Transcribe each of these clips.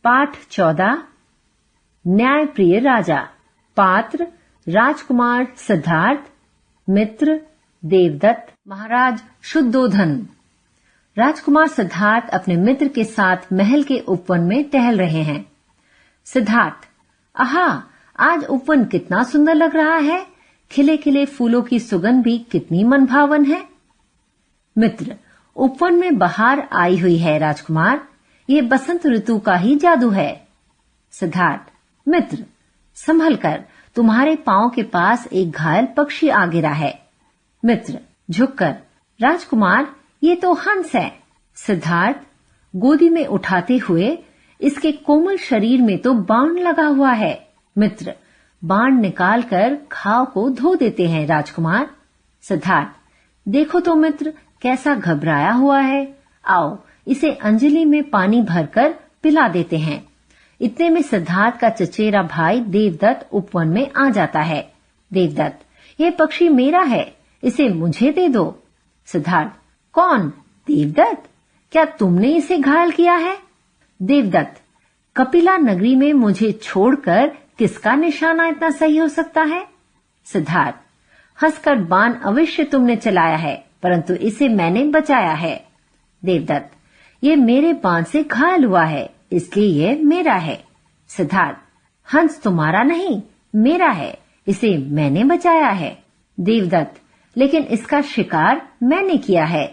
पाठ 14 न्यायप्रिय राजा। पात्र राजकुमार सिद्धार्थ, मित्र देवदत्त, महाराज शुद्धोधन। राजकुमार सिद्धार्थ अपने मित्र के साथ महल के उपवन में टहल रहे हैं। सिद्धार्थ, आहा, आज उपवन कितना सुंदर लग रहा है। खिले खिले फूलों की सुगंध भी कितनी मनभावन है। मित्र, उपवन में बहार आई हुई है राजकुमार, ये बसंत ऋतु का ही जादू है। सिद्धार्थ, मित्र संभल कर, तुम्हारे पांव के पास एक घायल पक्षी आ गिरा है। मित्र झुककर, राजकुमार ये तो हंस है। सिद्धार्थ गोदी में उठाते हुए, इसके कोमल शरीर में तो बाण लगा हुआ है। मित्र बाण निकालकर घाव को धो देते हैं राजकुमार। सिद्धार्थ, देखो तो मित्र कैसा घबराया हुआ है। आओ इसे अंजलि में पानी भरकर पिला देते हैं। इतने में सिद्धार्थ का चचेरा भाई देवदत्त उपवन में आ जाता है। देवदत्त, ये पक्षी मेरा है, इसे मुझे दे दो। सिद्धार्थ, कौन? देवदत्त, क्या तुमने इसे घायल किया है? देवदत्त, कपिला नगरी में मुझे छोड़कर किसका निशाना इतना सही हो सकता है? सिद्धार्थ, हंसकर बाण अवश्य तुमने चलाया है, परंतु इसे मैंने बचाया है। देवदत्त, ये मेरे बाण से घायल हुआ है, इसलिए ये मेरा है। सिद्धार्थ, हंस तुम्हारा नहीं, मेरा है, इसे मैंने बचाया है। देवदत्त, लेकिन इसका शिकार मैंने किया है।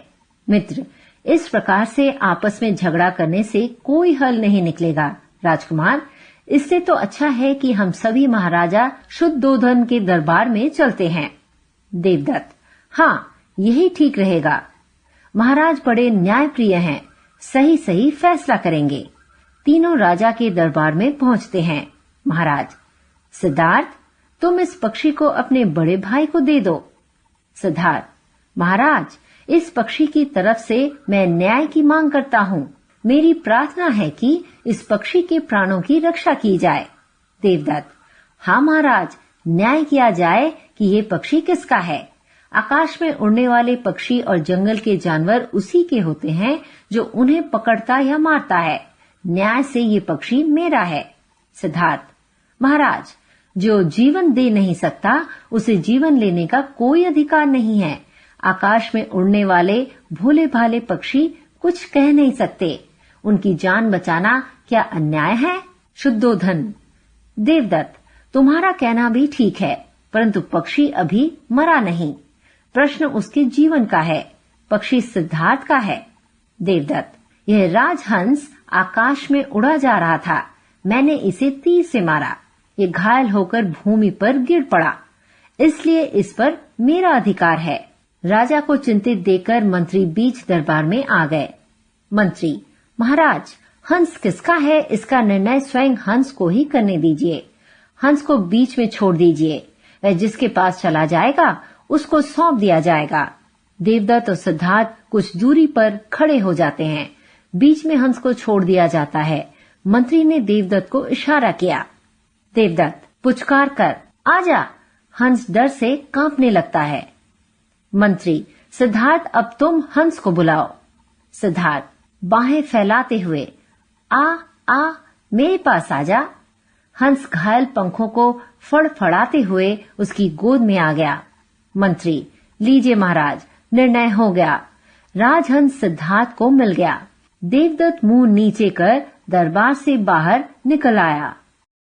मित्र, इस प्रकार से आपस में झगड़ा करने से कोई हल नहीं निकलेगा। राजकुमार, इससे तो अच्छा है कि हम सभी महाराजा शुद्धोधन के दरबार में चलते हैं। देवदत्त, हाँ, यही ठीक रहेगा। महाराज बड़े न्यायप्रिय हैं, सही सही फैसला करेंगे। तीनों राजा के दरबार में पहुंचते हैं। महाराज, सिद्धार्थ, तुम इस पक्षी को अपने बड़े भाई को दे दो। सिद्धार्थ, महाराज, इस पक्षी की तरफ से मैं न्याय की मांग करता हूँ। मेरी प्रार्थना है कि इस पक्षी के प्राणों की रक्षा की जाए। देवदत्त, हाँ महाराज, न्याय किया जाए कि ये पक्षी किसका है। आकाश में उड़ने वाले पक्षी और जंगल के जानवर उसी के होते हैं जो उन्हें पकड़ता या मारता है। न्याय से ये पक्षी मेरा है। सिद्धार्थ, महाराज, जो जीवन दे नहीं सकता उसे जीवन लेने का कोई अधिकार नहीं है। आकाश में उड़ने वाले भोले भाले पक्षी कुछ कह नहीं सकते, उनकी जान बचाना क्या अन्याय है? शुद्धोधन, देवदत्त, तुम्हारा कहना भी ठीक है, परंतु पक्षी अभी मरा नहीं। प्रश्न उसके जीवन का है, पक्षी सिद्धार्थ का है। देवदत्त, यह राजहंस आकाश में उड़ा जा रहा था, मैंने इसे तीर से मारा, ये घायल होकर भूमि पर गिर पड़ा, इसलिए इस पर मेरा अधिकार है। राजा को चिंतित देखकर मंत्री बीच दरबार में आ गए। मंत्री, महाराज, हंस किसका है इसका निर्णय स्वयं हंस को ही करने दीजिए। हंस को बीच में छोड़ दीजिए, वह जिसके पास चला जाएगा उसको सौंप दिया जाएगा। देवदत्त और सिद्धार्थ कुछ दूरी पर खड़े हो जाते हैं। बीच में हंस को छोड़ दिया जाता है। मंत्री ने देवदत्त को इशारा किया। देवदत्त पुचकार कर, आजा। हंस डर से कांपने लगता है। मंत्री, सिद्धार्थ, अब तुम हंस को बुलाओ। सिद्धार्थ बाहें फैलाते हुए, आ मेरे पास आजा। हंस घायल पंखों को फड़फड़ाते हुए उसकी गोद में आ गया। मंत्री, लीजिए महाराज, निर्णय हो गया। राजहंस सिद्धार्थ को मिल गया। देवदत्त मुंह नीचे कर दरबार से बाहर निकल आया।